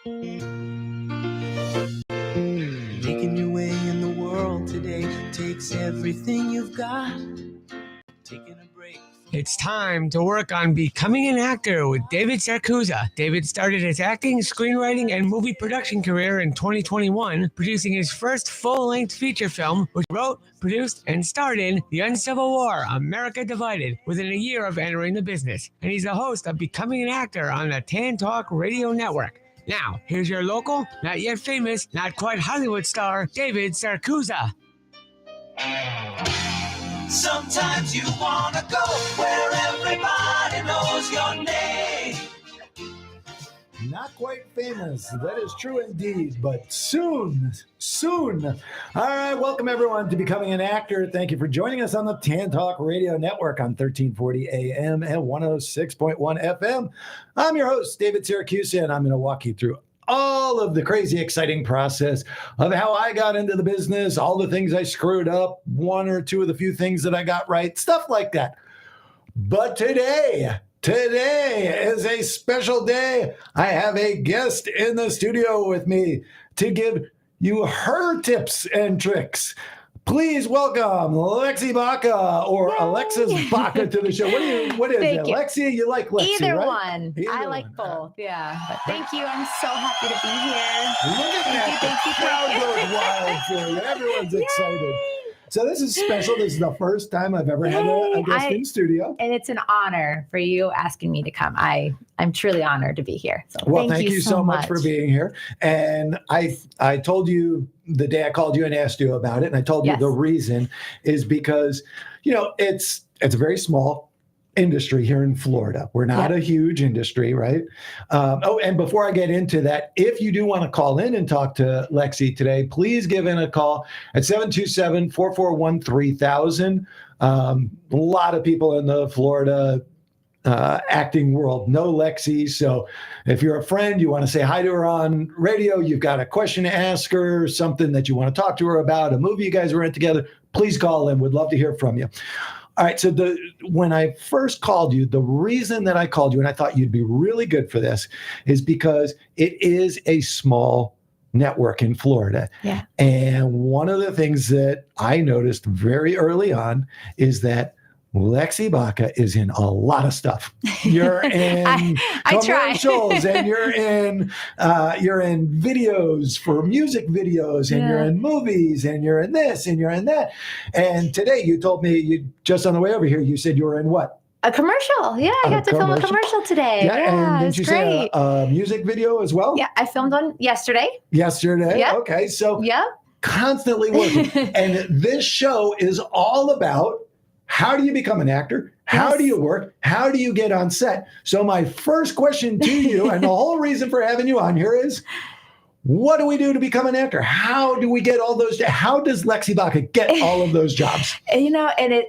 Making your way in the world today takes everything you've got. Taking a break. It's time to work on becoming an actor with David Sarcusa. David started his acting, screenwriting, and movie production career in 2021, producing his first full-length feature film, which he wrote, produced, and starred in The Uncivil War, America Divided, within a year of entering the business. And he's the host of Becoming an Actor on the WTAN Talk Radio Network. Now, here's your local, not yet famous, not quite Hollywood star, David Sarcusa. Sometimes you wanna go where everybody knows your name. Not quite famous. That is true indeed, but soon. All right, welcome everyone to Becoming an Actor. Thank you for joining us on the WTAN Talk Radio Network on 1340 AM and 106.1 FM. I'm your host, David Sarcusa, and I'm going to walk you through all of the crazy, exciting process of how I got into the business, all the things I screwed up, one or two of the few things that I got right, stuff like that. But today is a special day. I have a guest in the studio with me to give you her tips and tricks. Please welcome Lexi Baca or Yay. Alexis Baca to the show. What is Thank it? you. Lexi, you like Lexi, Either right? one. Either I like one. both. Yeah. But thank you. I'm so happy to be here. Look at that. The crowd goes wild for you. Everyone's excited. So this is special. This is the first time I've ever had a guest in studio. And it's an honor for you asking me to come. I'm truly honored to be here. So Well, thank you so much for being here. And I told you the day I called you and asked you about it, and I told you the reason is because, it's a very small industry here in Florida. We're not a huge industry, right? And before I get into that, if you do want to call in and talk to Lexi today, please give in a call at 727-441-3000. A lot of people in the Florida acting world know Lexi. So if you're a friend, you want to say hi to her on radio, you've got a question to ask her, something that you want to talk to her about, a movie you guys were in together, please call in. We'd love to hear from you. All right. So when I first called you, the reason that I called you and I thought you'd be really good for this is because it is a small network in Florida. Yeah. And one of the things that I noticed very early on is that Lexi Baca is in a lot of stuff. You're in commercials and you're in videos for music videos and you're in movies and you're in this and you're in that. And today you told me you just on the way over here, you said you were in what? A commercial. Yeah, I got to film a commercial today. Yeah, and didn't you say a music video as well? Yeah, I filmed one yesterday. Yep. Okay, so constantly working. And this show is all about how do you become an actor? How do you work? How do you get on set? So my first question to you, and the whole reason for having you on here is, what do we do to become an actor? How do we get all those? How does Lexi Baca get all of those jobs? And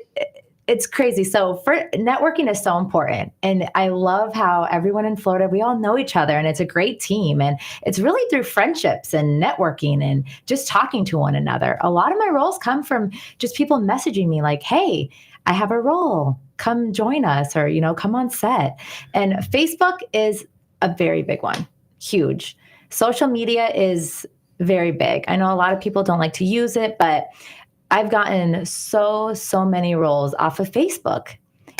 it's crazy. So networking is so important. And I love how everyone in Florida, we all know each other and it's a great team. And it's really through friendships and networking and just talking to one another. A lot of my roles come from just people messaging me like, hey, I have a role, come join us or, come on set. And Facebook is a very big one, huge. Social media is very big. I know a lot of people don't like to use it, but I've gotten so many roles off of Facebook.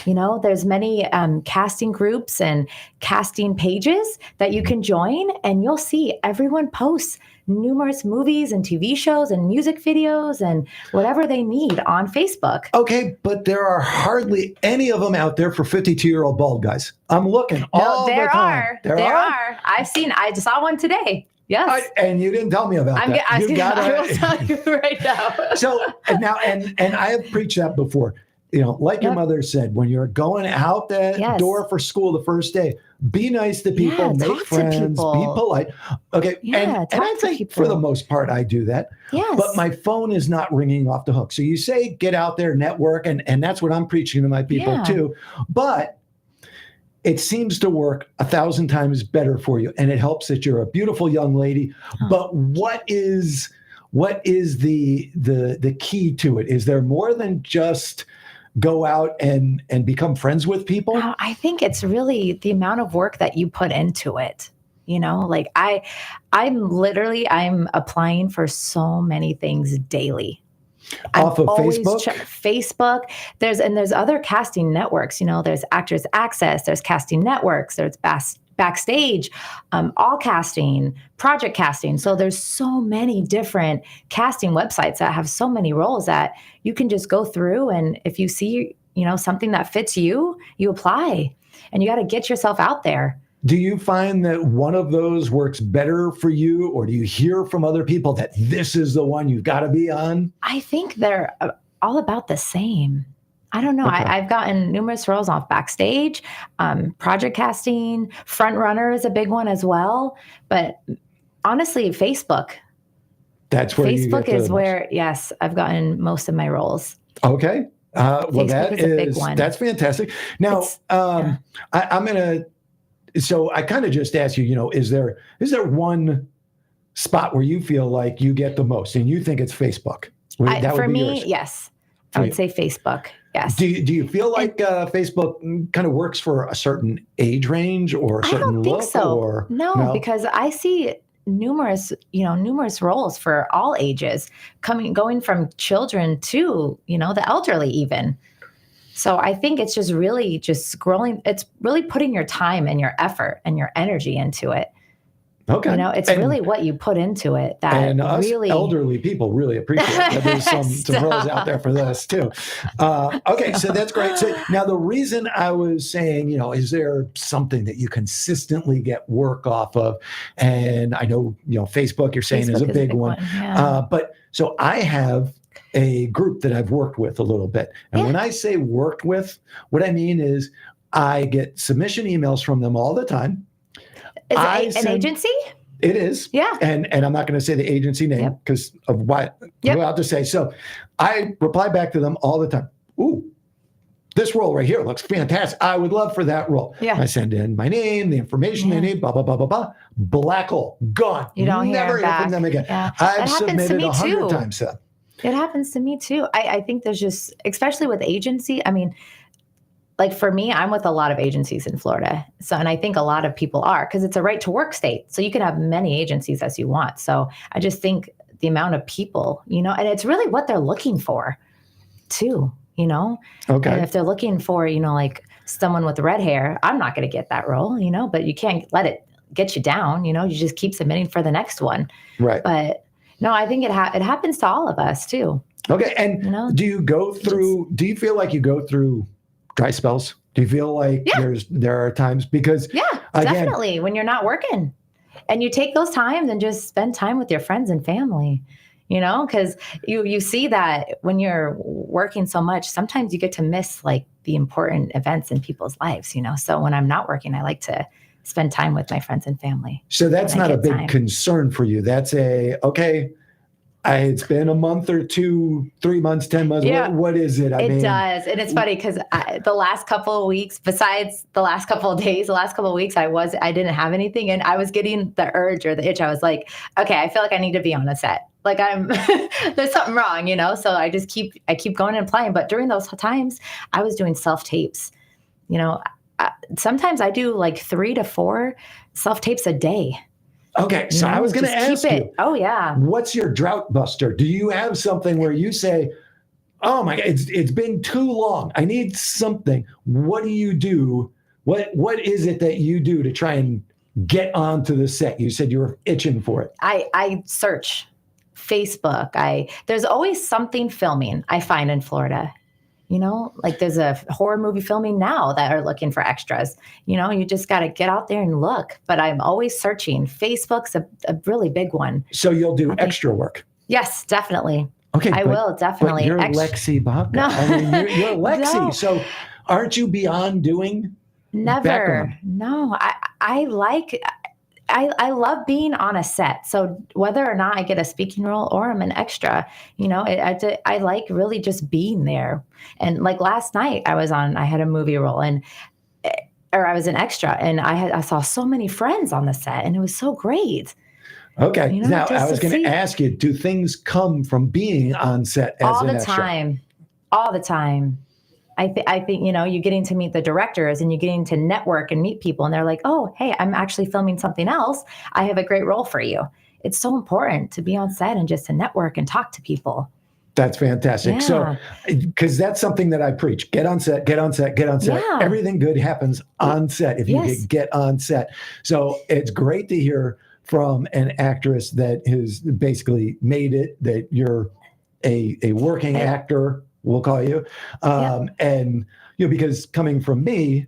There's many casting groups and casting pages that you can join, and you'll see everyone posts numerous movies and TV shows and music videos and whatever they need on Facebook. Okay, but there are hardly any of them out there for 52-year-old bald guys. I'm looking all the time. There are. I just saw one today. Yes. And you didn't tell me about that. I will tell you right now. So now, and I have preached that before. Like your mother said, when you're going out that door for school the first day, be nice to people, make friends, be polite. Okay. And I think for the most part, I do that. Yes. But my phone is not ringing off the hook. So you say, get out there, network. And that's what I'm preaching to my people too. But it seems to work 1,000 times better for you. And it helps that you're a beautiful young lady. But what is the key to it? Is there more than just go out and become friends with people? I think it's really the amount of work that you put into it. Like I'm applying for so many things daily. Off of Facebook? Facebook. There's other casting networks, there's Actors Access, there's casting networks, there's Backstage, all casting, project casting. So there's so many different casting websites that have so many roles that you can just go through. And if you see, something that fits you, you apply, and you got to get yourself out there. Do you find that one of those works better for you, or do you hear from other people that this is the one you've got to be on? I think they're all about the same. I don't know. Okay. I've gotten numerous roles off Backstage, project casting, front runner is a big one as well. But honestly, Facebook. That's where Facebook is where, yes, I've gotten most of my roles. Okay. Well, that is a big one. That's fantastic. Now, I'm going to. So I kind of just ask you, is there one spot where you feel like you get the most and you think it's Facebook? For me, yours. Yes. I would say Facebook. Yes. Do you feel like Facebook kind of works for a certain age range or a certain look? I don't think so. Or, no, because I see numerous roles for all ages going from children to, the elderly even. So I think it's just really just scrolling. It's really putting your time and your effort and your energy into it. Okay. It's really what you put into it that and us really elderly people really appreciate that. There's some roles out there for this too. Okay. So that's great. So now the reason I was saying, is there something that you consistently get work off of? And I know, Facebook you're saying is a big one. Yeah. But so I have a group that I've worked with a little bit. And when I say worked with, what I mean is I get submission emails from them all the time. Is it an agency? It is. Yeah. And I'm not going to say the agency name because of what I'm about to say. So I reply back to them all the time. Ooh, this role right here looks fantastic. I would love for that role. Yeah. I send in my name, the information they need, blah, blah, blah, blah, blah. Black hole. Gone. You don't never hear from them again. Yeah. I've submitted 100 times. So. It happens to me too. I think there's just, especially with agency, I mean, like for me, I'm with a lot of agencies in Florida. So, and I think a lot of people are, because it's a right to work state. So you can have many agencies as you want. So I just think the amount of people, and it's really what they're looking for too, Okay. And if they're looking for, like someone with red hair, I'm not going to get that role, but you can't let it get you down, you just keep submitting for the next one. Right. But no, I think it happens to all of us too. Okay. And do you feel like you go through dry spells? Do you feel like there are times because definitely when you're not working and you take those times and just spend time with your friends and family, because you see that when you're working so much, sometimes you get to miss like the important events in people's lives, So when I'm not working, I like to spend time with my friends and family. So that's not a big concern for you. That's it's been a month or 2, 3 months, 10 months. Yeah. What is it? It does. And it's funny because the last couple of weeks, besides the last couple of days, the last couple of weeks, I didn't have anything. And I was getting the urge or the itch. I was like, okay, I feel like I need to be on a set. Like there's something wrong, So I keep going and applying. But during those times, I was doing self-tapes, sometimes I do like 3 to 4 self-tapes a day. Okay, so I was going to ask you. Oh, yeah. What's your drought buster? Do you have something where you say, oh my God, it's been too long. I need something. What do you do? What is it that you do to try and get onto the set? You said you were itching for it. I search Facebook. There's always something filming, I find, in Florida. Like there's a horror movie filming now that are looking for extras. You just got to get out there and look. But I'm always searching. Facebook's a really big one. So you'll do extra work? Yes, definitely. Okay, I will definitely. But you're Lexi Baca. No. I mean, you're Lexi. No. So aren't you beyond doing? Never. Background? No, I love being on a set. So whether or not I get a speaking role or I'm an extra, I like really just being there. And like last night I had a movie role or I was an extra and I saw so many friends on the set and it was so great. Okay. Now I was going to ask you, do things come from being on set as an extra? All the time. I think, you're getting to meet the directors and you're getting to network and meet people. And they're like, oh, hey, I'm actually filming something else. I have a great role for you. It's so important to be on set and just to network and talk to people. That's fantastic. Yeah. So, because that's something that I preach, get on set, get on set, get on set. Yeah. Everything good happens on set if you get on set. So it's great to hear from an actress that has basically made it, that you're a working actor, we'll call you. And, because coming from me,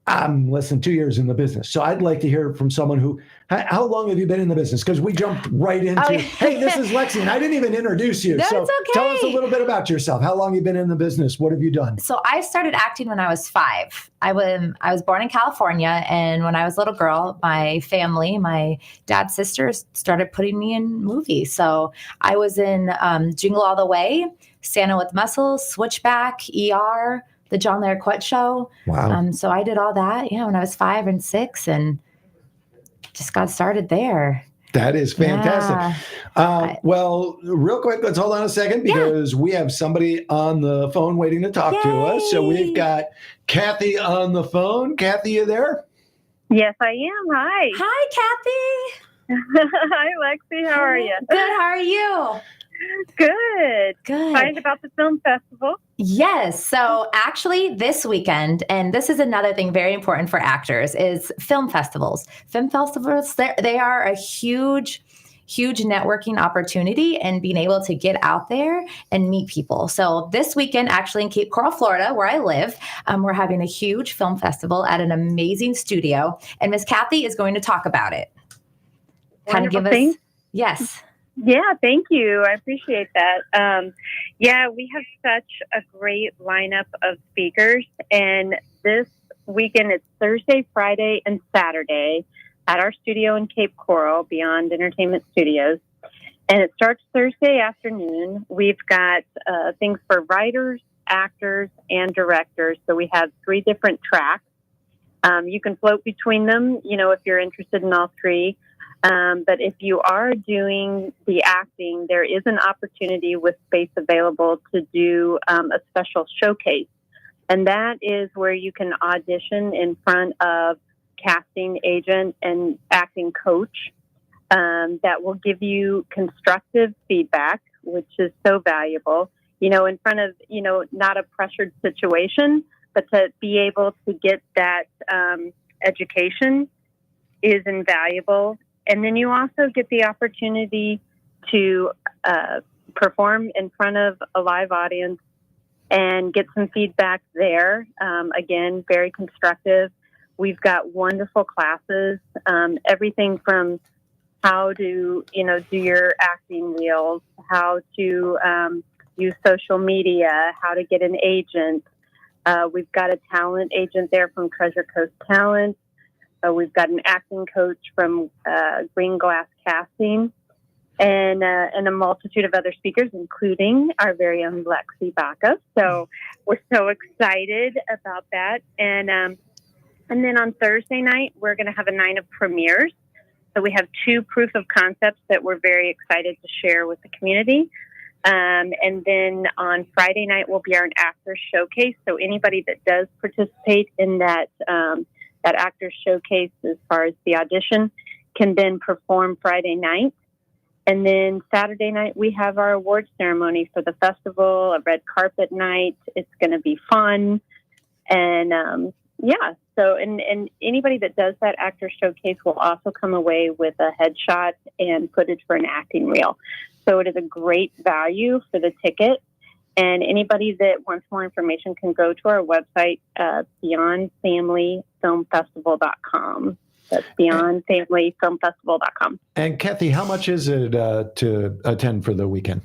I'm less than 2 years in the business. So I'd like to hear from someone who, how long have you been in the business? Because we jumped right into, hey, this is Lexi, and I didn't even introduce you. That's so okay. Tell us a little bit about yourself. How long have you been in the business? What have you done? So I started acting when I was 5. I was born in California, and when I was a little girl, my family, my dad's sisters, started putting me in movies. So I was in Jingle All the Way, Santa with Muscles, Switchback, ER, The John Larroquette Show. Wow. So I did all that, when I was 5 and 6, and just got started there. That is fantastic. Yeah. Well, real quick, let's hold on a second because we have somebody on the phone waiting to talk to us. So we've got Kathy on the phone. Kathy, you there? Yes, I am. Hi. Hi, Kathy. Hi, Lexi. How are you? Good. How are you? Good. Good. Excited about the film festival? Yes. So actually this weekend, and this is another thing very important for actors, is film festivals. Film festivals, they are a huge networking opportunity and being able to get out there and meet people. So this weekend, actually in Cape Coral, Florida, where I live, we're having a huge film festival at an amazing studio. And Miss Kathy is going to talk about it. Kind of give us... Yes. Yeah, thank you. I appreciate that. We have such a great lineup of speakers. And this weekend, it's Thursday, Friday, and Saturday at our studio in Cape Coral, Beyond Entertainment Studios. And it starts Thursday afternoon. We've got things for writers, actors, and directors. So we have 3 different tracks. You can float between them, if you're interested in all 3. But if you are doing the acting, there is an opportunity with space available to do a special showcase. And that is where you can audition in front of casting agent and acting coach that will give you constructive feedback, which is so valuable, in front of, not a pressured situation, but to be able to get that education is invaluable. And then you also get the opportunity to perform in front of a live audience and get some feedback there. Again, very constructive. We've got wonderful classes, everything from how to, do your acting reels, how to use social media, how to get an agent. We've got a talent agent there from Treasure Coast Talent. We've got an acting coach from Green Glass Casting, and a multitude of other speakers, including our very own Lexi Baca. So we're so excited about that. And then on Thursday night, we're going to have a night of premieres. So we have 2 proof of concepts that we're very excited to share with the community. And then on Friday night will be our actor showcase. So anybody that does participate in that actor showcase, as far as the audition, can then perform Friday night. And then Saturday night, we have our awards ceremony for the festival, a red carpet night. It's going to be fun. And so anybody that does that actor showcase will also come away with a headshot and footage for an acting reel. So it is a great value for the ticket. And anybody that wants more information can go to our website, beyondfamilyfilmfestival.com. That's beyondfamilyfilmfestival.com. And Kathy, how much is it to attend for the weekend?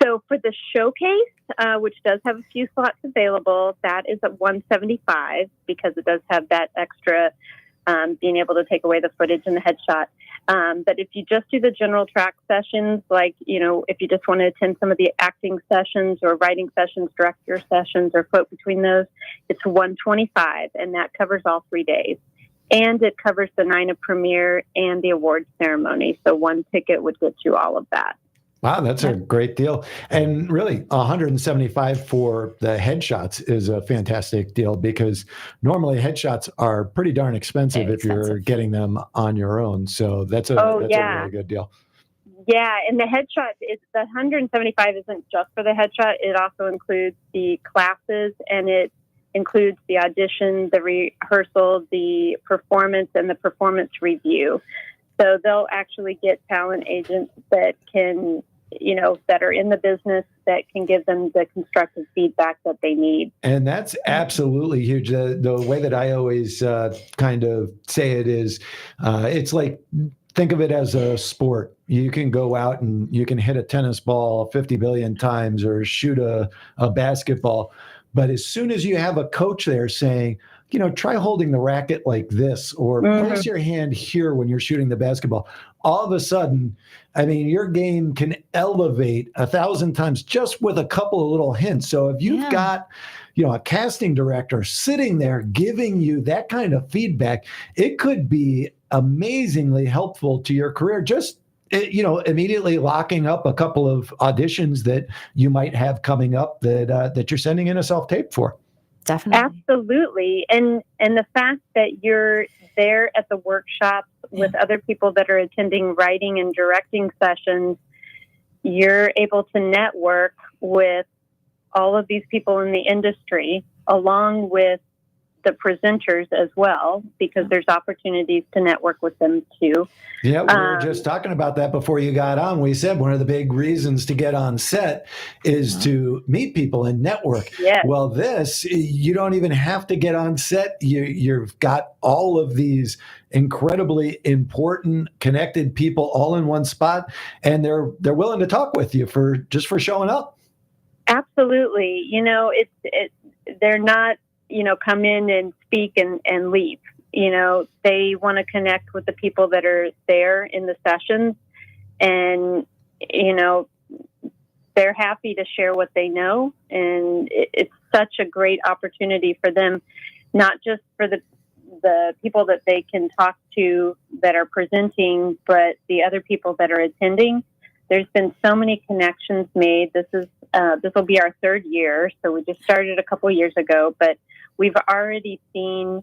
So for the showcase, which does have a few slots available, that is at $175 because it does have that extra being able to take away the footage and the headshot. But if you just do the general track sessions, like, if you just want to attend some of the acting sessions or writing sessions, director sessions, or float between those, it's $125, and that covers all 3 days. And it covers the night of premiere and the awards ceremony. So one ticket would get you all of that. Wow, that's a great deal. And really, $175 for the headshots is a fantastic deal, because normally headshots are pretty darn expensive if you're getting them on your own. So that's a really good deal. Yeah, and the headshot is the $175 isn't just for the headshot. It also includes the classes, and it includes the audition, the rehearsal, the performance, and the performance review. So they'll actually get talent agents that can, that are in the business, that can give them the constructive feedback that they need. And that's absolutely huge. The way that I always kind of say it is, it's like, think of it as a sport. You can go out and you can hit a tennis ball 50 billion times or shoot a basketball. But as soon as you have a coach there saying, try holding the racket like this, or place your hand here when you're shooting the basketball, all of a sudden, your game can elevate 1,000 times just with a couple of little hints. So if you've got, a casting director sitting there giving you that kind of feedback, it could be amazingly helpful to your career. Just, immediately locking up a couple of auditions that you might have coming up that you're sending in a self-tape for. Definitely. Absolutely. And the fact that you're there at the workshops with other people that are attending writing and directing sessions, you're able to network with all of these people in the industry, along with the presenters as well, because there's opportunities to network with them too. Yeah, we were just talking about that before you got on. We said one of the big reasons to get on set is to meet people and network. Yes. Well, you don't even have to get on set. You've got all of these incredibly important, connected people all in one spot, and they're willing to talk with you for showing up. Absolutely. They're not, come in and speak and leave. They want to connect with the people that are there in the sessions, and, they're happy to share what they know. And it's such a great opportunity for them, not just for the people that they can talk to that are presenting, but the other people that are attending. There's been so many connections made. This will be our third year. So we just started a couple years ago, but we've already seen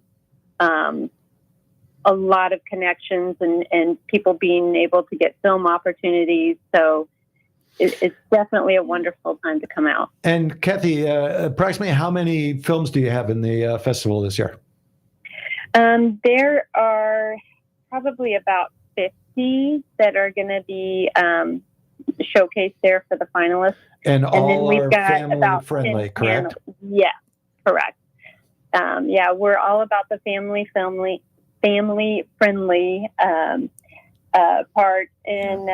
a lot of connections and people being able to get film opportunities. So it's definitely a wonderful time to come out. And Kathy, approximately how many films do you have in the festival this year? There are probably about 50 that are going to be showcased there for the finalists. And all then we've are got family about friendly, correct? Yeah, correct. We're all about the family friendly part. And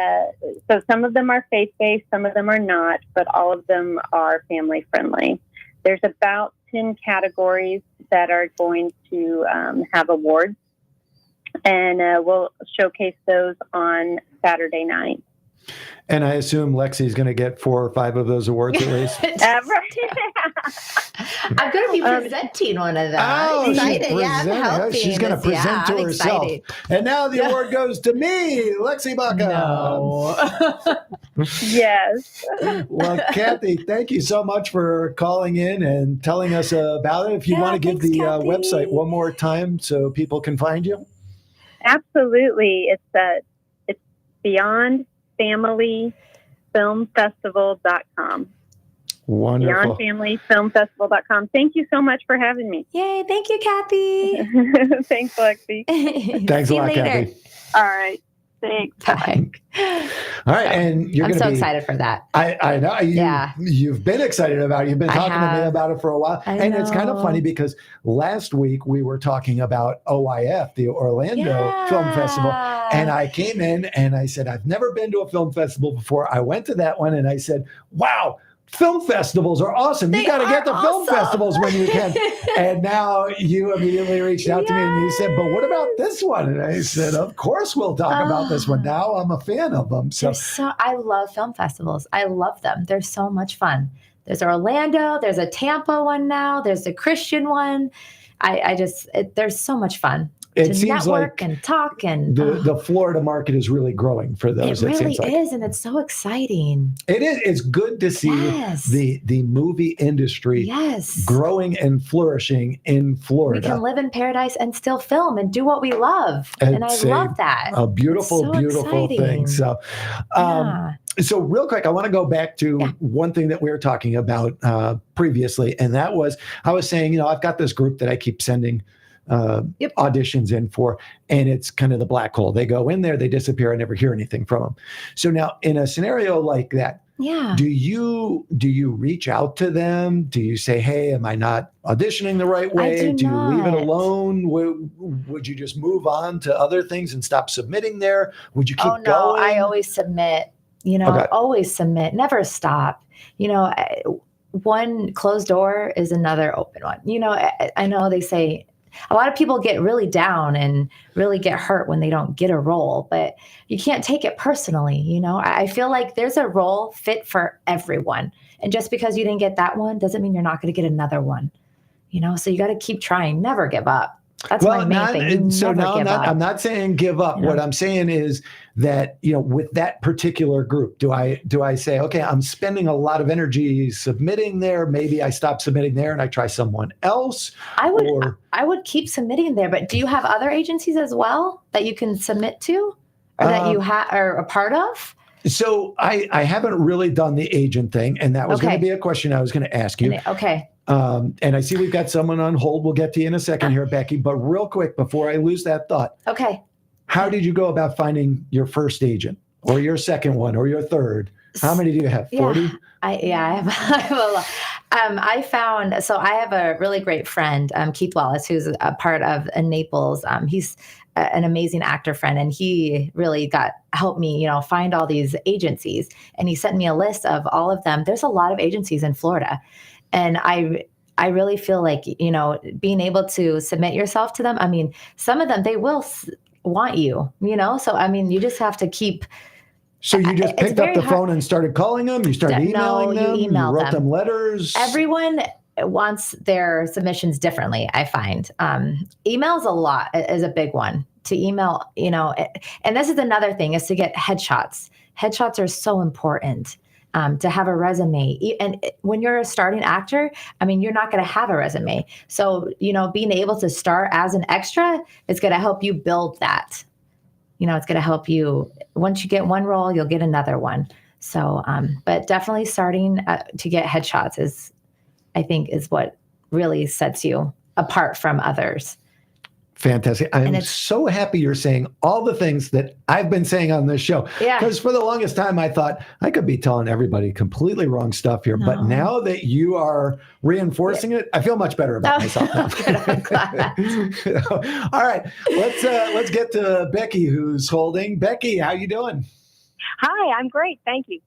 so some of them are faith-based, some of them are not, but all of them are family friendly. There's about 10 categories that are going to have awards, and we'll showcase those on Saturday night. And I assume Lexi's going to get 4 or 5 of those awards at least. I'm going to be presenting one of them. Oh, I'm she's going to present to herself. Excited. And now the award goes to me, Lexi Baca. No. Yes. Well, Kathy, thank you so much for calling in and telling us about it. If you want to give the website one more time so people can find you. Absolutely. It's BeyondFamilyFilmFestival.com. Wonderful. BeyondFamilyFilmFestival.com. Thank you so much for having me. Yay. Thank you, Kathy. Thanks, Lexi. Thanks a lot, Kathy. All right. Thanks. Bye. All right. And I'm so excited for that. I know. You've been excited about it. You've been talking to me about it for a while. And it's kind of funny because last week we were talking about OIF, the Orlando Film Festival. And I came in and I said, I've never been to a film festival before. I went to that one and I said, wow, film festivals are awesome. You got to get to film festivals when you can. And now you immediately reached out to me and you said, but what about this one? And I said, of course we'll talk about this one. Now I'm a fan of them. So I love film festivals. I love them. They're so much fun. There's Orlando. There's a Tampa one now. There's a Christian one. There's so much fun. It to seems network like and talk and the Florida market is really growing for those. it really seems like. is, and it's so exciting. It is. It's good to see Yes. the movie industry Yes. growing and flourishing in Florida. We can live in paradise and still film and do what we love. And I love that. A beautiful, so beautiful thing. exciting. So, so real quick, I want to go back to one thing that we were talking about previously. And that was, I was saying, I've got this group that I keep sending auditions in for, and it's kind of the black hole. They go in there, they disappear, I never hear anything from them. So now in a scenario like that, do you reach out to them? Do you say, hey, am I not auditioning the right way? Do you leave it alone? Would you just move on to other things and stop submitting there? Would you keep going? I always submit, always submit, never stop. One closed door is another open one. I know they say a lot of people get really down and really get hurt when they don't get a role, but you can't take it personally. I feel like there's a role fit for everyone. And just because you didn't get that one doesn't mean you're not going to get another one. So you got to keep trying, never give up. That's my main thing. So now I'm not saying give up. What I'm saying is that, with that particular group, do I say, okay, I'm spending a lot of energy submitting there. Maybe I stop submitting there and I try someone else. I would keep submitting there, but do you have other agencies as well that you can submit to or that you are a part of? So I haven't really done the agent thing. And that was going to be a question I was going to ask you. Okay. And I see we've got someone on hold. We'll get to you in a second here, Becky. But real quick, before I lose that thought. Okay. How did you go about finding your first agent or your second one or your third? How many do you have? 40? I have a lot. I have a really great friend, Keith Wallace, who's a part of Naples. He's an amazing actor friend, and he really helped me, find all these agencies. And he sent me a list of all of them. There's a lot of agencies in Florida. And I really feel like, being able to submit yourself to them, some of them, they will want you, so, you just have to keep. So you just picked up the phone and started calling them? You started emailing them? You wrote them letters? Everyone wants their submissions differently, I find. Emails is a big one to email, and this is another thing, is to get headshots. Headshots are so important. To have a resume. And when you're a starting actor, you're not going to have a resume. So, being able to start as an extra is going to help you build that. It's going to help you. Once you get one role, you'll get another one. So, but definitely starting to get headshots I think is what really sets you apart from others. Fantastic. I'm so happy you're saying all the things that I've been saying on this show. Yeah. Because for the longest time, I thought I could be telling everybody completely wrong stuff here. No. But now that you are reinforcing it, I feel much better about myself now. Good, I'm glad. All right. Let's get to Becky, who's holding. Becky, how you doing? Hi, I'm great. Thank you.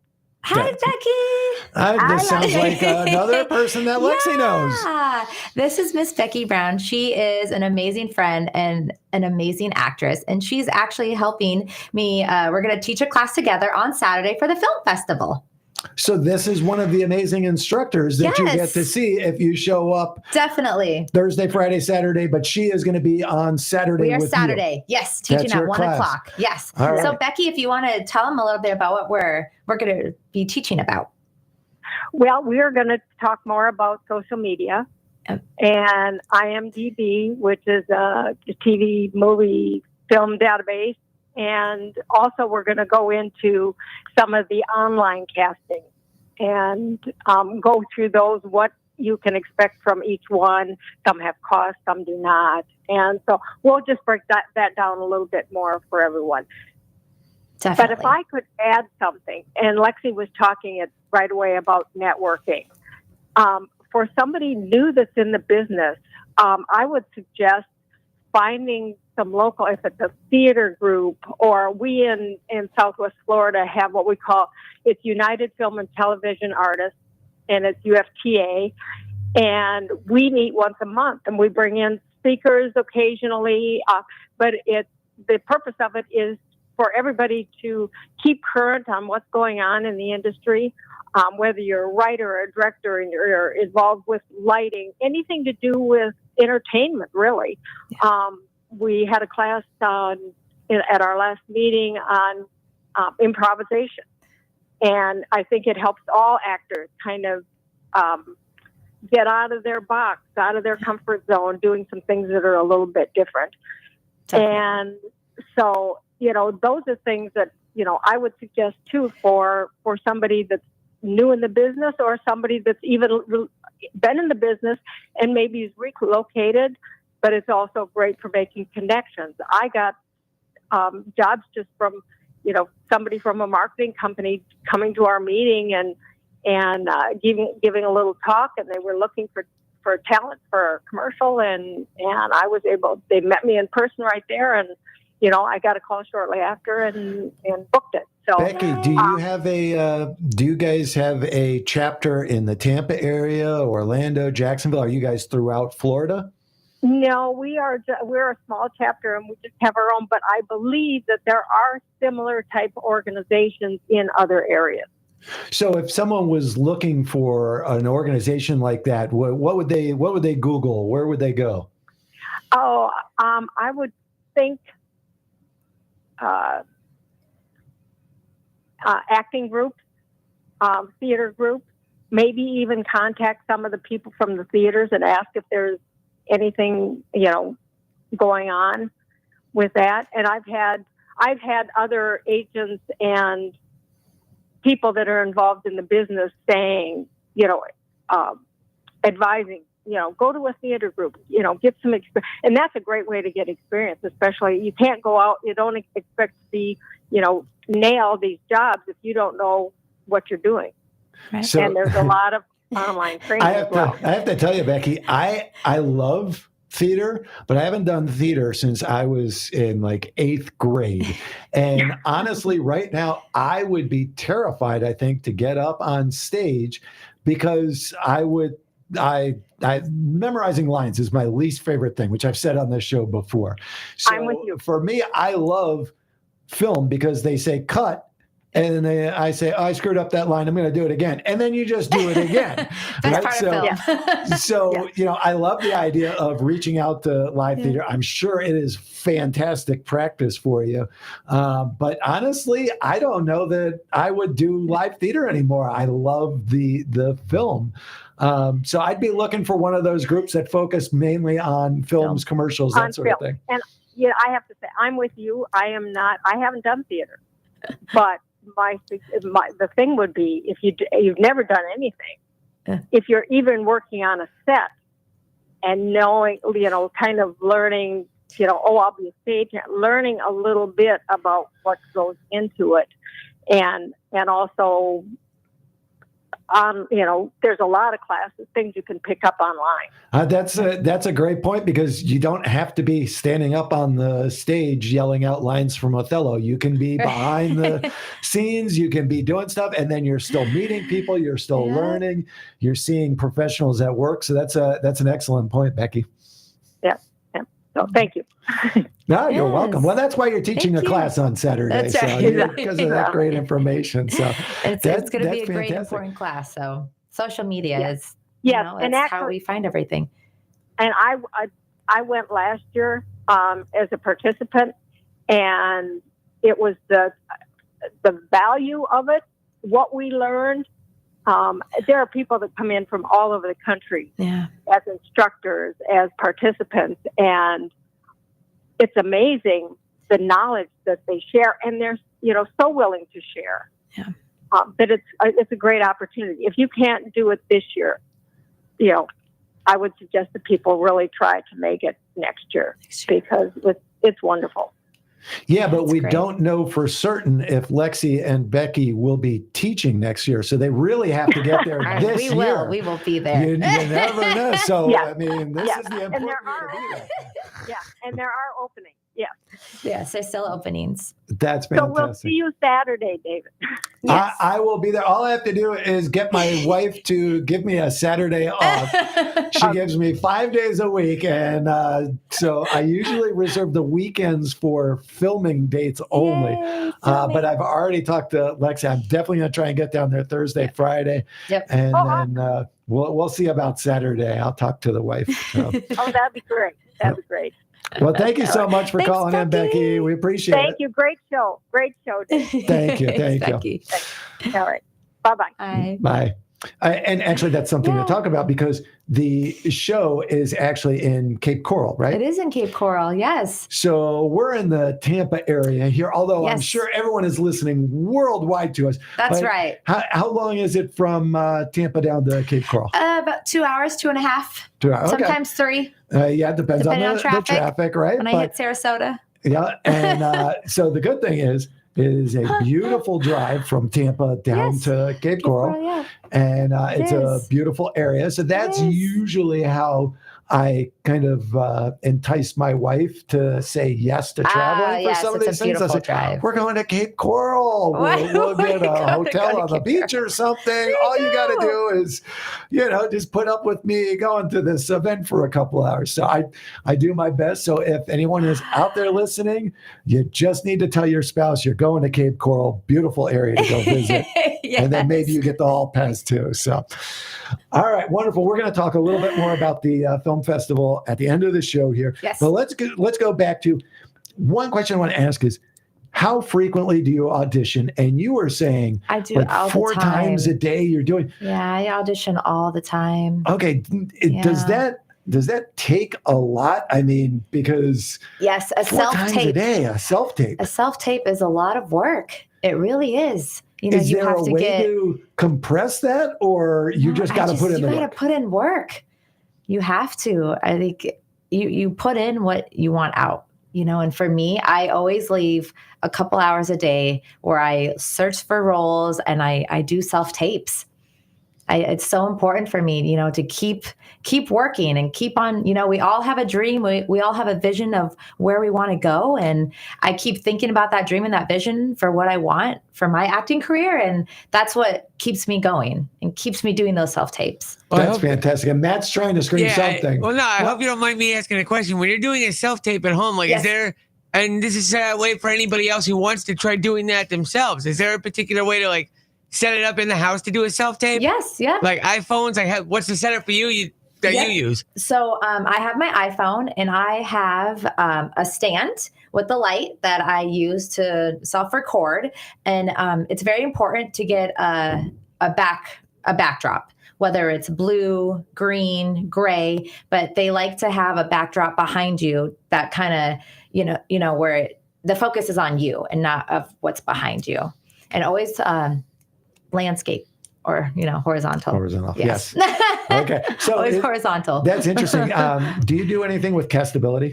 Hi, Becky. This sounds like another person that Lexi knows. This is Miss Becky Brown. She is an amazing friend and an amazing actress. And she's actually helping me. We're going to teach a class together on Saturday for the film festival. So this is one of the amazing instructors that you get to see if you show up. Definitely. Thursday, Friday, Saturday, but she is going to be on Saturday. We are with Saturday. You. Yes, teaching at 1 o'clock. Yes. Right. So Becky, if you want to tell them a little bit about what we're going to be teaching about. Well, we are going to talk more about social media and IMDb, which is a TV, movie, film database. And also we're going to go into some of the online casting and go through those, what you can expect from each one. Some have costs, some do not. And so we'll just break that down a little bit more for everyone. Definitely. But if I could add something, and Lexi was talking it right away about networking. For somebody new that's in the business, I would suggest finding some local, if it's a theater group, or we in Southwest Florida have what we call, it's United Film and Television Artists, and it's UFTA, and we meet once a month, and we bring in speakers occasionally, but the purpose of it is for everybody to keep current on what's going on in the industry, whether you're a writer or a director and you're involved with lighting, anything to do with entertainment, really. we had a class at our last meeting on improvisation. And I think it helps all actors kind of get out of their box, out of their comfort zone, doing some things that are a little bit different. Definitely. And so, those are things that, I would suggest too for somebody that's new in the business or somebody that's even been in the business and maybe is relocated, but it's also great for making connections. I got jobs just from, somebody from a marketing company coming to our meeting and giving a little talk, and they were looking for talent for a commercial, and they met me in person right there, and I got a call shortly after and booked it. So Becky, do you guys have a chapter in the Tampa area, Orlando, Jacksonville? Are you guys throughout Florida? No, we're a small chapter and we just have our own, but I believe that there are similar type organizations in other areas. So if someone was looking for an organization like that, what would they Google? Where would they go? Oh, I would think acting groups, theater groups, maybe even contact some of the people from the theaters and ask if there's anything, going on with that. And I've had other agents and people that are involved in the business saying, advising, go to a theater group, get some experience. And that's a great way to get experience, especially you can't go out, you don't expect to be, nail these jobs if you don't know what you're doing. Right. So, and there's a lot of online training. I have to tell you, Becky, I love theater, but I haven't done theater since I was in like 8th grade. And honestly, right now, I would be terrified, I think, to get up on stage because memorizing lines is my least favorite thing, which I've said on this show before. So I'm with you. For me, I love film because they say cut. And then I say, I screwed up that line. I'm going to do it again. And then you just do it again. That's part of film. So, I love the idea of reaching out to live theater. I'm sure it is fantastic practice for you. But honestly, I don't know that I would do live theater anymore. I love the film. So I'd be looking for one of those groups that focus mainly on films, commercials, that sort of thing. And I have to say, I'm with you. I haven't done theater, but the thing would be if you've never done anything, if you're even working on a set and knowing, kind of learning, I'll be a stage, learning a little bit about what goes into it, and also, there's a lot of classes, things you can pick up online. That's a great point because you don't have to be standing up on the stage yelling out lines from Othello. You can be behind the scenes, you can be doing stuff, and then you're still meeting people, you're still learning, you're seeing professionals at work. So that's an excellent point, Becky. Yeah. So thank you. No, you're welcome. Well, that's why you're teaching a class on Saturday. That's right. So because of that great information. So it's going to be a great, important class. So social media is, and that's how we find everything. And I went last year as a participant, and it was the value of it, what we learned. There are people that come in from all over the country as instructors, as participants, and it's amazing the knowledge that they share, and they're so willing to share. Yeah, that it's a great opportunity. If you can't do it this year, I would suggest that people really try to make it next year because it's wonderful. Yeah, but we don't know for certain if Lexi and Becky will be teaching next year. So they really have to get there this year. We will be there. You never know. So, I mean, this is the important year. And there are openings. Yeah. Yes, there's still openings. That's fantastic. So we'll see you Saturday, David. Yes. I will be there. All I have to do is get my wife to give me a Saturday off. She gives me 5 days a week. And so I usually reserve the weekends for filming dates only. But I've already talked to Lexi. I'm definitely going to try and get down there Thursday, Friday. Yep. And then we'll see about Saturday. I'll talk to the wife. So. That'd be great. That'd be great. Well, thank you so much for Thanks, calling in, Becky. We appreciate Thank it. you. Great show. Great show. Dave. Thank you. Thank you. Becky. All right. Bye-bye. Bye. Bye. And actually, that's something Yeah. to talk about because the show is actually in Cape Coral, right? It is in Cape Coral, yes. So we're in the Tampa area here, although I'm Yes. sure everyone is listening worldwide to us. That's But right. How long is it from Tampa down to Cape Coral? About 2 hours, 2.5, 2 hours. Okay. sometimes 3 Yeah, it depends depending on on the traffic. traffic, right? when I hit Sarasota. Yeah, and so the good thing is it is a beautiful drive from Tampa down Yes. to Cape Cape Coral, Coral, yeah. and it's a is. beautiful area. So that's is. usually how I kind of entice my wife to say yes to traveling for yes, some of it's these a things. I beautiful said, drive. we're going to Cape Coral. Why We'll would get we a go hotel on the Cape beach or something. All you got to do is, just put up with me going to this event for a couple hours. So I do my best. So if anyone is out there listening, you just need to tell your spouse you're going to Cape Coral, beautiful area to go visit. Yes. And then maybe you get the hall pass too. So, all right, wonderful. We're going to talk a little bit more about the film festival at the end of the show here. Yes. But let's go back to one question I want to ask is, how frequently do you audition? And you were saying I do like all the 4 time. times a day you're doing. Yeah, I audition all the time. Okay, does Yeah. that take a lot? I mean, because Yes, a 4 times a self-tape. day, a self-tape. A self-tape is a lot of work. It really is. Is you there have a to way get to compress that, or you No, just got to put in the You got work? to put in work. You have to. I think you put in what you want out. And for me, I always leave a couple hours a day where I search for roles and I do self-tapes. It's so important for me, to keep working and keep on, we all have a dream. We all have a vision of where we want to go. And I keep thinking about that dream and that vision for what I want for my acting career. And that's what keeps me going and keeps me doing those self-tapes. That's fantastic. And Matt's trying to scream something. I hope you don't mind me asking a question. When you're doing a self-tape at home, Yes. is there, and this is a way for anybody else who wants to try doing that themselves, is there a particular way to set it up in the house to do a self-tape? Yes. Yeah. Like iPhones, what's the setup for you that you use? So I have my iPhone and I have a stand with the light that I use to self-record. And it's very important to get a backdrop, whether it's blue, green, gray, but they like to have a backdrop behind you that kind of, where the focus is on you and not of what's behind you. And always landscape or, horizontal. Horizontal. Yes. Okay. So Always horizontal. That's interesting. Do you do anything with Castability?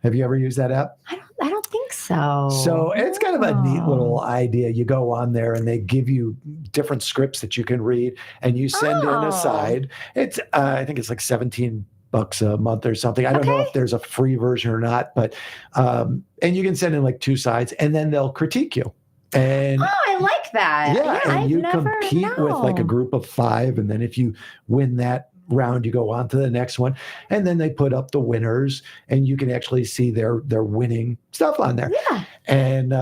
Have you ever used that app? I don't think so. So it's kind of a neat Oh. little idea. You go on there and they give you different scripts that you can read and you send in Oh. a side. It's I think it's like $17 a month or something. I don't know if there's a free version or not, but and you can send in like 2 sides and then they'll critique you. And I like that. yeah, and I've you never compete with like a known. group of 5, and then if you win that round, you go on to the next one, and then they put up the winners, and you can actually see their winning stuff on there. Yeah. And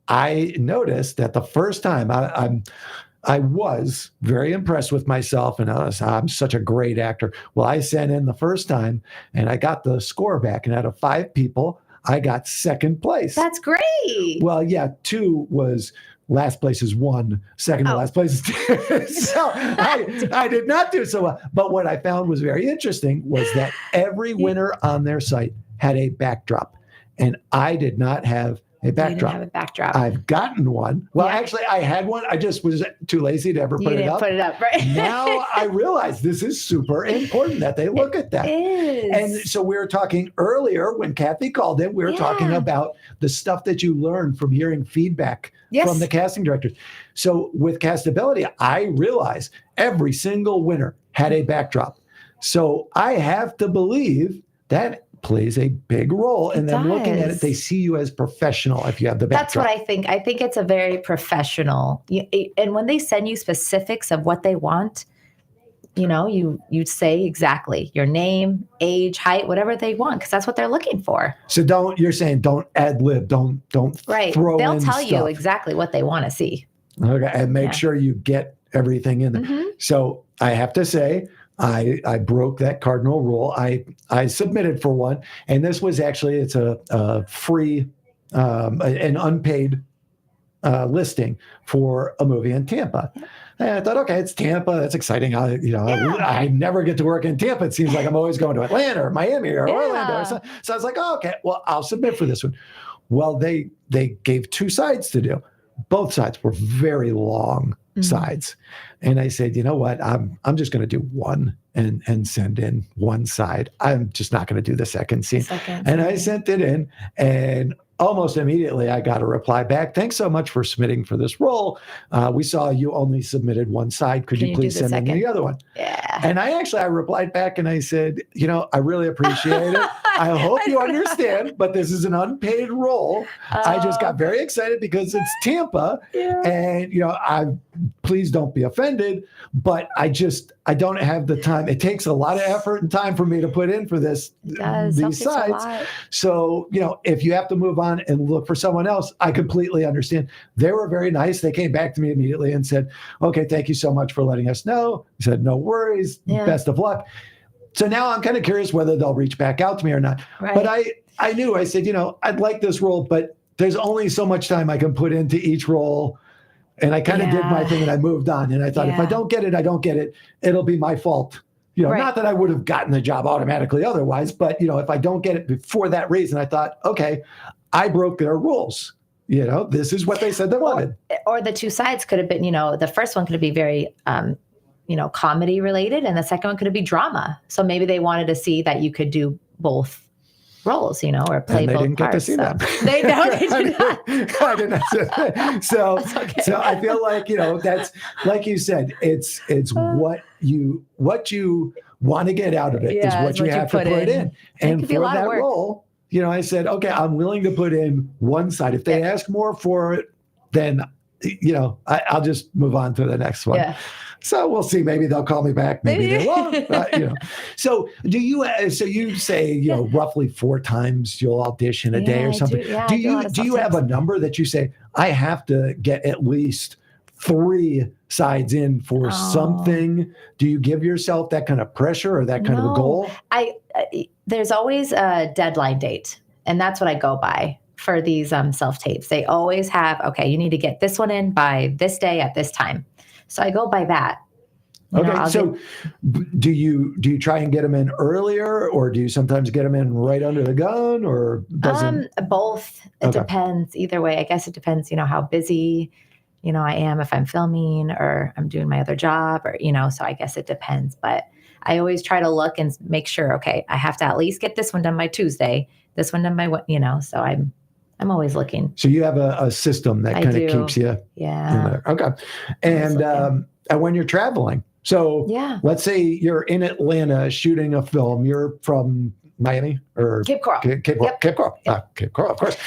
I noticed that the first time I was very impressed with myself, and I'm such a great actor. Well, I sent in the first time, and I got the score back, and out of 5 people, I got 2nd place. That's great. Well, yeah, 2 was last place is 1, second to last place is 2. So I did not do so well. But what I found was very interesting was that every winner on their site had a backdrop, and I did not have a You didn't backdrop. have a backdrop. I've gotten one. Well, Yeah. actually, I had one. I just was too lazy to ever You put it didn't up. put it up, right? Now I realize this is super important that they look at that. It is. And so we were talking earlier when Kathy called in, we were talking Yeah. about the stuff that you learn from hearing feedback Yes. from the casting directors. So with Castability, I realized every single winner had a backdrop. So I have to believe that plays a big role in It them looking at it. does. They see you as professional if you have the That's backdrop. what I think. I think it's a very professional. And when they send you specifics of what they want, you say exactly your name, age, height, whatever they want, because that's what they're looking for. So you're saying don't ad lib, don't Right. throw They'll in tell you stuff. exactly what they want to see. Okay, and make Yeah. sure you get everything in there. Mhm. So I have to say, I broke that cardinal rule. I submitted for one, and this was actually, it's a free, an unpaid listing for a movie in Tampa. And I thought, okay, it's Tampa. That's exciting. I never get to work in Tampa. It seems like I'm always going to Atlanta or Miami or Orlando. So I was like, oh, okay, well, I'll submit for this one. Well, they gave 2 sides to do. Both sides were very long sides. And I said, you know what? I'm just going to do one and send in one side. I'm just not going to do the second scene. And I sent it in, and almost immediately I got a reply back. Thanks so much for submitting for this role. We saw you only submitted one side. Could you please send in the other one? Yeah. And I replied back and I said, I really appreciate it. I hope you understand, but this is an unpaid role. I just got very excited because it's Tampa. And, please don't be offended, but I don't have the time. It takes a lot of effort and time for me to put in for these sides. So, if you have to move on and look for someone else, I completely understand. They were very nice. They came back to me immediately and said, okay, thank you so much for letting us know. I said, no worries. Best of luck. So now I'm kind of curious whether they'll reach back out to me or not. Right. But I knew, I said, I'd like this role, but there's only so much time I can put into each role. And I kind of did my thing and I moved on. And I thought, if I don't get it, I don't get it. It'll be my fault. Not that I would have gotten the job automatically otherwise, but, if I don't get it for that reason, I thought, okay, I broke their rules. This is what they said they wanted. Or the 2 sides could have been, the first one could be very, comedy related, and the second one could be drama. So maybe they wanted to see that you could do both roles, or play both parts. They didn't get to see that. They did not. I did not see that. So I feel like, that's, like you said, it's what you want to get out of it is what you have to put in. And for that role, I said, okay, I'm willing to put in one side. If they ask more for it, then, I'll just move on to the next one. Yeah. So we'll see. Maybe they'll call me back. Maybe they won't. So do you? So you say roughly 4 times you'll audition a day or something. Do you have a number that you say I have to get at least 3 sides in for something? Do you give yourself that kind of pressure or that kind of a goal? There's always a deadline date, and that's what I go by for these self-tapes. They always have, okay, you need to get this one in by this day at this time. So I go by that. Do you try and get them in earlier, or do you sometimes get them in right under the gun, or doesn't? Both. It depends. Either way, I guess it depends, how busy, I am, if I'm filming or I'm doing my other job, or, so I guess it depends. But I always try to look and make sure, okay, I have to at least get this one done by Tuesday, this one done by, so I'm always looking. So you have a system that kind of keeps you in there. Okay. And when you're traveling, so let's say you're in Atlanta shooting a film, you're from Miami or Cape Coral. Cape Coral, of course.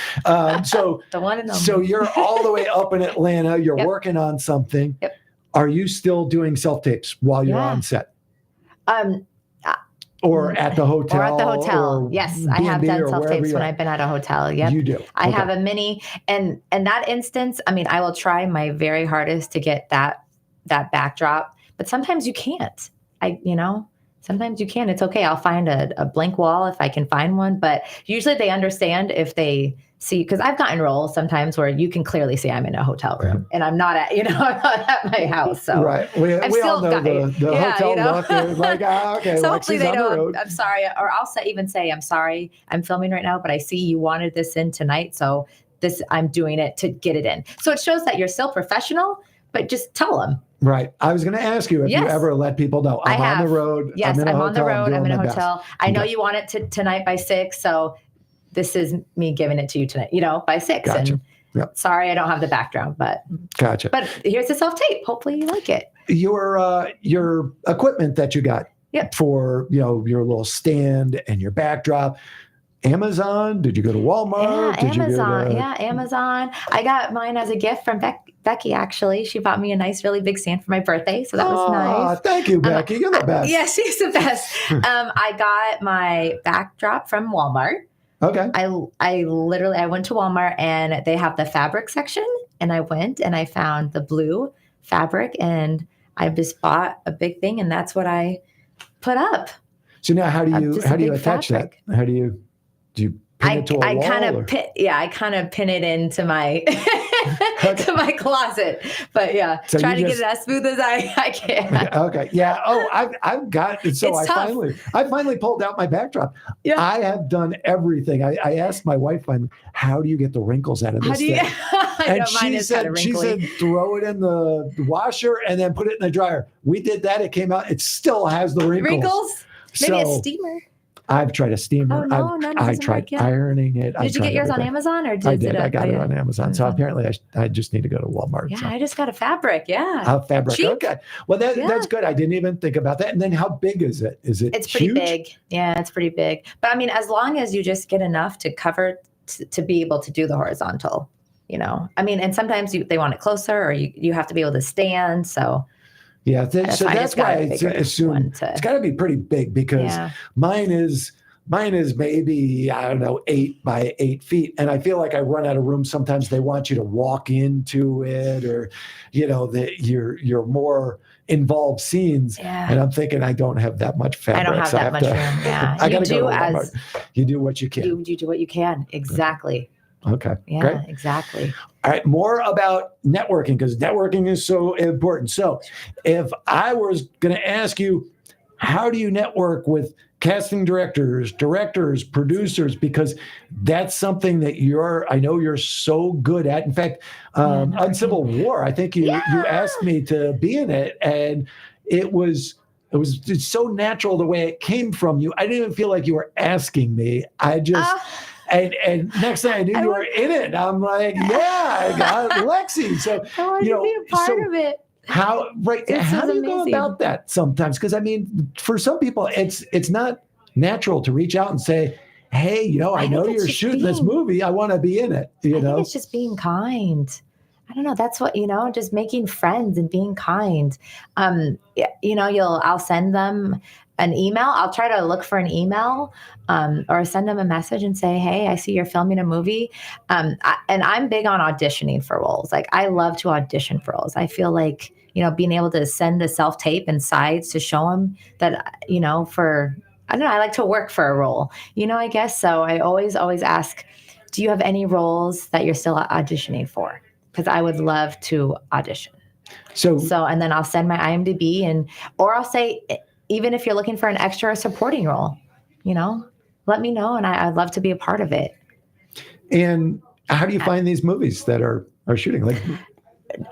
So the one and only. So you're all the way up in Atlanta, you're working on something. Yep. Are you still doing self-tapes while you're on set? Or at the hotel. Or at the hotel. Yes, I have done self-tapes when I've been at a hotel. Yep. You do. I have a mini. And in that instance, I will try my very hardest to get that backdrop. But sometimes you can't. Sometimes you can. It's okay. I'll find a blank wall if I can find one. But usually they understand if they see, because I've gotten roles sometimes where you can clearly see I'm in a hotel room and I'm not at, I'm not at my house. So we all know the hotel look. Like, okay. So hopefully they know I'm sorry, or I'll even say, I'm sorry, I'm filming right now, but I see you wanted this in tonight. So I'm doing it to get it in. So it shows that you're still professional, but just tell them. Right. I was going to ask you if you ever let people know I'm on the road. Yes, I'm on the road. I'm in a hotel. Best. I know you want it tonight by 6. So this is me giving it to you tonight, by 6. Gotcha. And sorry, I don't have the background, but gotcha. But here's the self-tape. Hopefully you like it. Your equipment that you got for, your little stand and your backdrop. Amazon? Did you go to Walmart? Amazon. I got mine as a gift from Becky, actually. She bought me a nice, really big stand for my birthday. So that was nice. Thank you, Becky. You're the best. Yes, she's the best. I got my backdrop from Walmart. Okay. I went to Walmart and they have the fabric section. And I went and I found the blue fabric and I just bought a big thing. And that's what I put up. So now how do Just a you big attach fabric. that? Do you pin it to a wall? I kind of pin it into my to my closet. But yeah, So try to get it as smooth as I can. Okay. Yeah. Oh, I've got it. So It's I finally pulled out my backdrop. Yeah. I have done everything. I asked my wife finally, how do you get the wrinkles out of this thing? And she said, throw it in the washer and then put it in the dryer. We did that. It came out. It still has the wrinkles. Maybe a steamer. I've tried a steamer. Oh, no, I tried ironing it. Did you get yours on Amazon or I did. I got it on Amazon. So apparently I just need to go to Walmart. Yeah, so. I just got a fabric. Yeah. A fabric. Cheap. Okay. Well, that's good. I didn't even think about that. And then how big is it? It's pretty big. Yeah, it's pretty big. But I mean, as long as you just get enough to cover to be able to do the horizontal, I mean, and sometimes they want it closer or you have to be able to stand. So yeah, so that's why I assume it's got to be pretty big because mine is maybe, I don't know, 8 by 8 feet. And I feel like I run out of room. Sometimes they want you to walk into it or, your more involved scenes. Yeah. And I'm thinking I don't have that much fabric. I don't have that much room. Yeah. I got to go to Walmart. You do what you can. You do what you can. Exactly. Okay. Yeah, great. Exactly. All right. More about networking because networking is so important. So if I was going to ask you, how do you network with casting directors, producers, because that's something that I know you're so good at. In fact, on Civil War, I think you asked me to be in it, and it's so natural the way it came from you. I didn't even feel like you were asking me. I just and next thing I knew, you were in it. I'm like, I got Lexi. So I want to be a part of it. How do you go about that sometimes? Because I mean, for some people, it's not natural to reach out and say, "Hey, I know you're shooting this movie. I want to be in it." I think it's just being kind. I don't know. That's what just making friends and being kind. I'll send them an email. I'll try to look for an email or send them a message and say, "Hey, I see you're filming a movie." And I'm big on auditioning for roles. Like I love to audition for roles. I feel like being able to send the self-tape and sides to show them that I don't know. I like to work for a role, I guess. So I always ask, do you have any roles that you're still auditioning for? Because I would love to audition. So, and then I'll send my IMDb or I'll say, even if you're looking for an extra or supporting role, let me know. And I'd love to be a part of it. And how do you find these movies that are shooting? Like,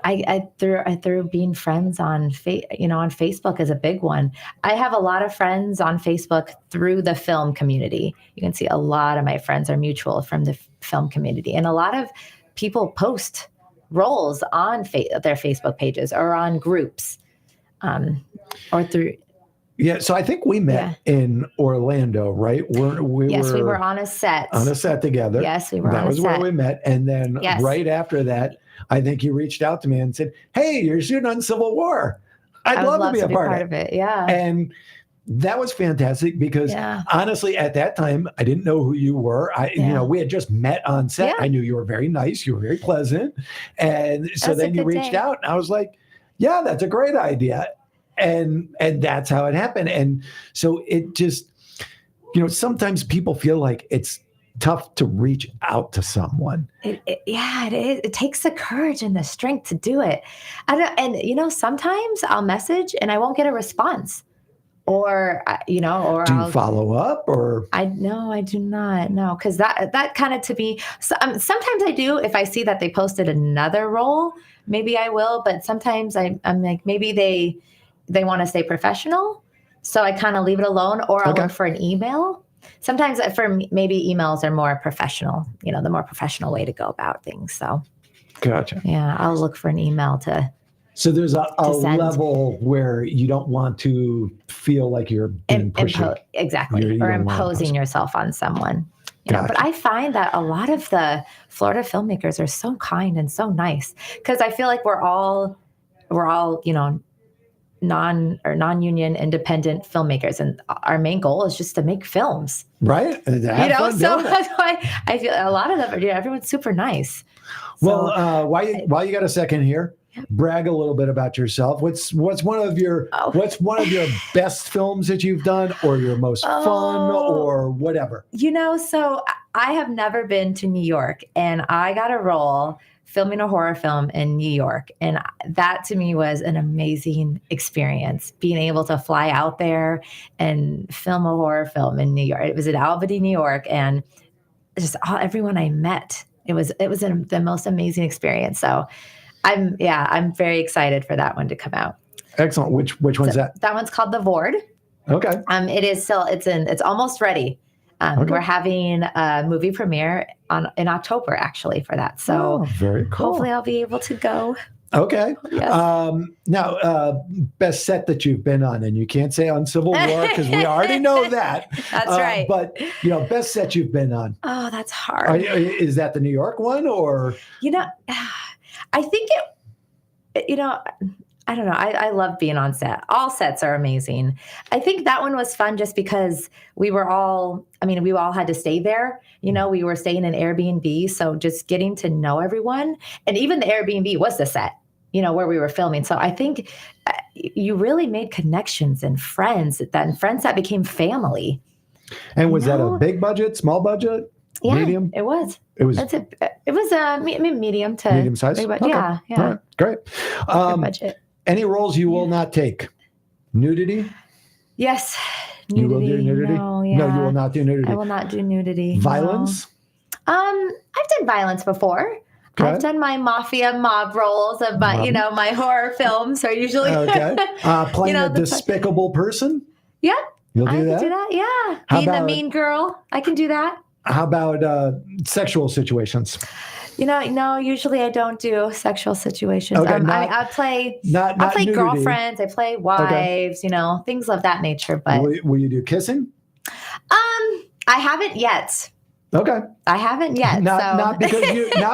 I threw being friends on Facebook is a big one. I have a lot of friends on Facebook through the film community. You can see a lot of my friends are mutual from the film community, and a lot of people post roles on their Facebook pages or on groups, or through. Yeah, so I think we met in Orlando, right? We were on a set. On a set together. Yes, we were on a set. That was where we met. And then right after that, I think you reached out to me and said, "Hey, you're shooting on Civil War. I'd love to be a part of it." Yeah. And that was fantastic because honestly, at that time, I didn't know who you were. We had just met on set. I knew you were very nice. You were very pleasant. And so then you reached out and I was like, yeah, that's a great idea. And that's how it happened. And so it just, sometimes people feel like it's tough to reach out to someone. It is. It takes the courage and the strength to do it. Sometimes I'll message and I won't get a response. Or do you follow up or? I do not. No, because that kind of to me. Sometimes I do if I see that they posted another role, maybe I will. But sometimes I'm like maybe they want to stay professional, so I kind of leave it alone, or I'll look for an email. Sometimes maybe emails are more professional, the more professional way to go about things. So, gotcha. Yeah, I'll look for an email to. So there's a level where you don't want to feel like you're being pushy. Exactly, or imposing yourself on someone. Gotcha. But I find that a lot of the Florida filmmakers are so kind and so nice because I feel like we're all non-union independent filmmakers, and our main goal is just to make films, right? So that's why I feel a lot of them are. Everyone's super nice. Well, while you got a second here, brag a little bit about yourself. What's one of your best films that you've done, or your most fun, or whatever? So I have never been to New York, and I got a role filming a horror film in New York. And that to me was an amazing experience, being able to fly out there and film a horror film in New York. It was in Albany, New York, and just everyone I met. It was the most amazing experience. So I'm very excited for that one to come out. Excellent. Which one's that? That one's called The Ward. Okay. It is still, it's almost ready. We're having a movie premiere in October, actually, for that. So very cool. Hopefully I'll be able to go. Okay. Yes. Now, best set that you've been on, and you can't say on Civil War because we already know that. That's right. But, best set you've been on. Oh, that's hard. Is that the New York one, or? I think I don't know. I love being on set. All sets are amazing. I think that one was fun just because we all had to stay there. We were staying in Airbnb. So just getting to know everyone. And even the Airbnb was the set, where we were filming. So I think you really made connections and friends that became family. And was that a big budget, small budget? Yeah, medium? It was. It was medium to medium size. Okay. Yeah. All right, great. Budget. Any roles you will not take? Nudity? Yes. Nudity. You will do nudity? No, yeah. No, you will not do nudity. I will not do nudity. Violence? No. I've done violence before. Okay. I've done my mob roles of my horror films are usually playing a despicable person? Yeah. You'll do that? I can do that, yeah. How Being about, the mean girl, I can do that. How about sexual situations? No, usually I don't do sexual situations. Okay, I play nudity. girlfriends, I play wives, things of that nature. But will you do kissing? I haven't yet. Okay. I haven't yet. Not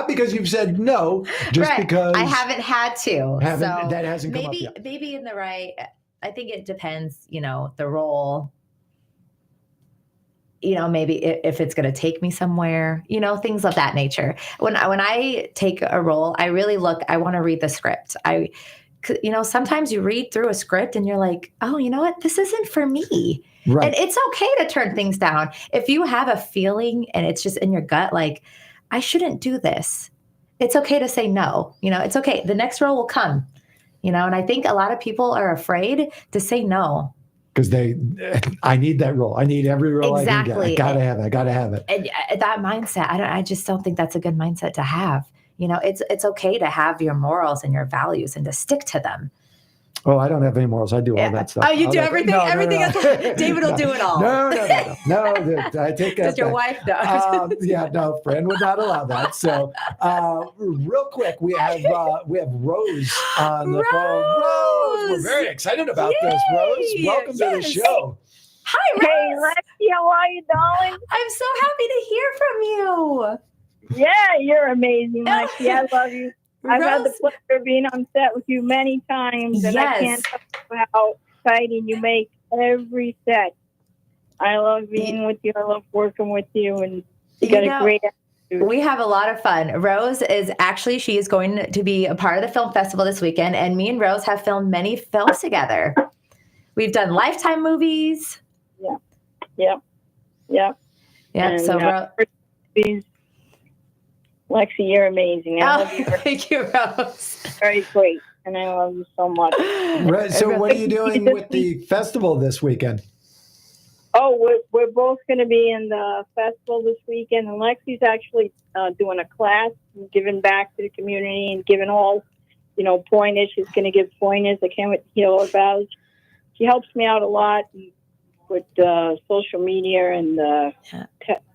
because you've said no, just right. because I haven't had to. That hasn't come up yet. Maybe in the right. I think it depends. The role. Maybe if it's going to take me somewhere, things of that nature. When I take a role, I really I want to read the script. Sometimes you read through a script and you're like, oh, you know what? This isn't for me. Right. And it's okay to turn things down. If you have a feeling and it's just in your gut, like, I shouldn't do this. It's okay to say no. It's okay. The next role will come, and I think a lot of people are afraid to say no. Because I need that role. I need every role exactly. I can get. I gotta have it. And that mindset, I just don't think that's a good mindset to have. It's okay to have your morals and your values and to stick to them. Oh, I don't have any morals. I do all that stuff. Oh, you do everything? No. David will do it all. No. I take that. Does your wife know? No, Fran would not allow that. So, real quick, we have Rose on the phone. Rose, we're very excited about this. Rose, welcome to the show. Hi, Rose. Hey, Lexi, how are you, darling? I'm so happy to hear from you. Yeah, you're amazing, Lexi. I love you. I've had the pleasure of being on set with you many times, and I can't tell you how exciting you make every set. I love being with you. I love working with you, and you got a great attitude. We have a lot of fun. Rose she is going to be a part of the film festival this weekend, and me and Rose have filmed many films together. We've done Lifetime movies. Yeah. And, so Lexi, you're amazing. I love you. Thank you, Rose. Very great, and I love you so much. Right, so what are you doing with the festival this weekend? Oh, we're both going to be in the festival this weekend, and Lexi's actually doing a class, giving back to the community and giving all, pointers. She's going to give pointers. I can't wait to hear all about it. She helps me out a lot with social media and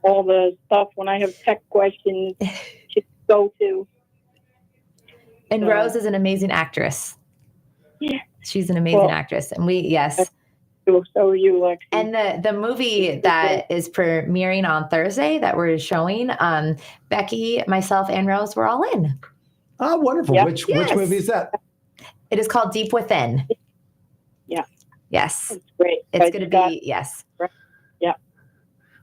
all the stuff. When I have tech questions, she go to. And Rose is an amazing actress. Yeah. She's an amazing actress. And so are you, Lexi. And the movie that is premiering on Thursday that we're showing, Becky, myself, and Rose, we're all in. Oh, wonderful. Yep. Which movie is that? It is called Deep Within. Yeah. Yes. It's great. It's going to be, yes. Yeah.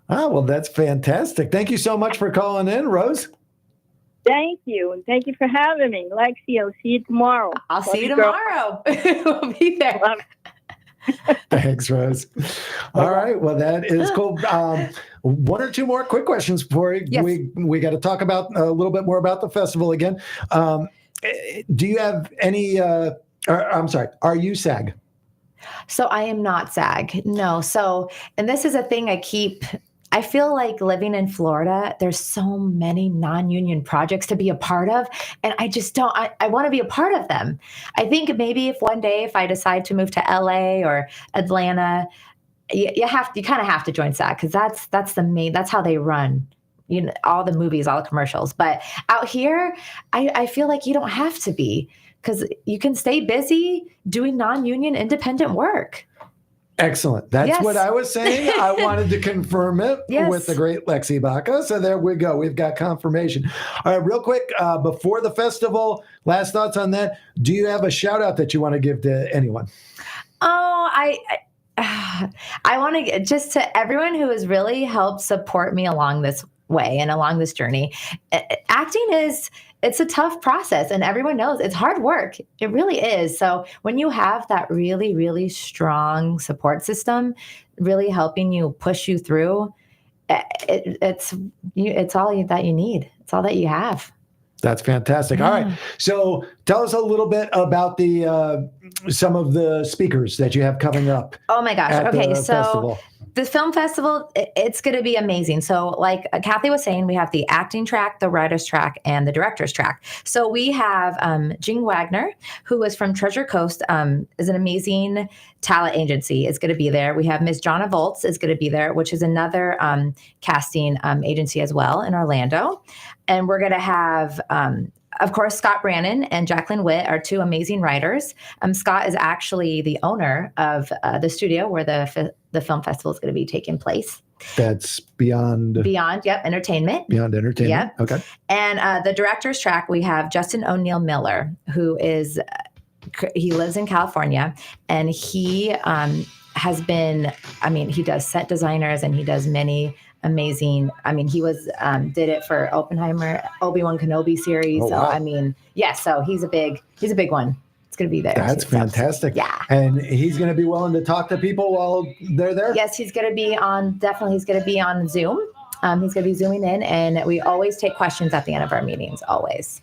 Oh, well, that's fantastic. Thank you so much for calling in, Rose. Thank you. And thank you for having me. Lexi, I'll see you tomorrow. I'll Love see you girl. tomorrow. We'll be there. Love Thanks, Rose. All right. Well, that is cool. One or two more quick questions before we got to talk about a little bit more about the festival again. Do you have any, I'm sorry, are you SAG? So I am not SAG. No. So, and this is a thing I feel like living in Florida, there's so many non-union projects to be a part of. And I just don't, I want to be a part of them. I think maybe if one day, if I decide to move to LA or Atlanta, you kind of have to join SAG because that's how they run, all the movies, all the commercials. But out here, I feel like you don't have to be because you can stay busy doing non-union independent work. Excellent. That's what I was saying. I wanted to confirm it with the great Lexi Baca. So there we go. We've got confirmation. All right, real quick, before the festival, last thoughts on that. Do you have a shout out that you want to give to anyone? Oh, I want to just to everyone who has really helped support me along this way and along this journey. Acting it's a tough process and everyone knows it's hard work. It really is. So when you have that really, really strong support system, really helping you push you through, it's all that you need. It's all that you have. That's fantastic. All right. So tell us a little bit about some of the speakers that you have coming up. Oh my gosh. Okay. So festival. The film festival, it's going to be amazing. So like Kathy was saying, we have the acting track, the writer's track, and the director's track. So we have Jean Wagner, who is from Treasure Coast, is an amazing talent agency, is going to be there. We have Ms. Jonna Volts is going to be there, which is another casting agency as well in Orlando. And we're going to have... of course, Scott Brannon and Jacqueline Witt are two amazing writers. Scott is actually the owner of the studio where the film festival is going to be taking place. That's Beyond. Yep, Entertainment. Beyond Entertainment. Yep. Okay. And the director's track, we have Justin O'Neill Miller, who is he lives in California, and he has been. I mean, he does set designers, and he does many amazing. I mean, he was did it for Oppenheimer, Obi-Wan Kenobi series. Oh, so wow. I mean, so he's a big one. It's going to be there. That's fantastic. Yeah. And he's going to be willing to talk to people while they're there? Yes, he's going to be on Zoom. He's going to be Zooming in, and we always take questions at the end of our meetings, always.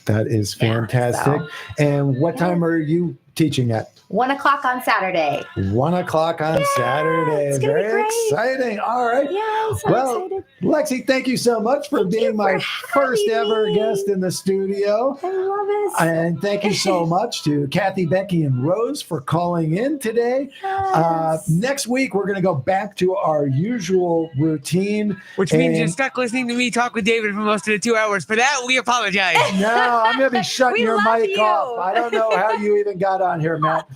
That is fantastic. And what time are you teaching at? 1:00 on Saturday. 1:00 on Saturday. It's gonna be Very great. exciting. All right. Yeah, I'm so excited. Lexi, thank you so much for being my first ever guest in the studio. I love it. And thank you so much to Kathy, Becky, and Rose for calling in today. Yes. Next week, we're going to go back to our usual routine. Which means you're stuck listening to me talk with David for most of the 2 hours. For that, we apologize. No, I'm going to be shutting We your love mic you. off. I don't know how you even got on here, Matt.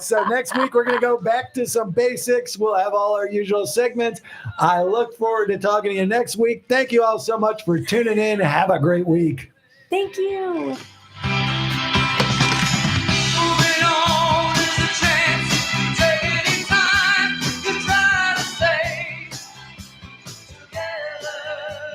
So next week, we're going to go back to some basics. We'll have all our usual segments. I look forward to talking to you next week. Thank you all so much for tuning in. Have a great week. Thank you.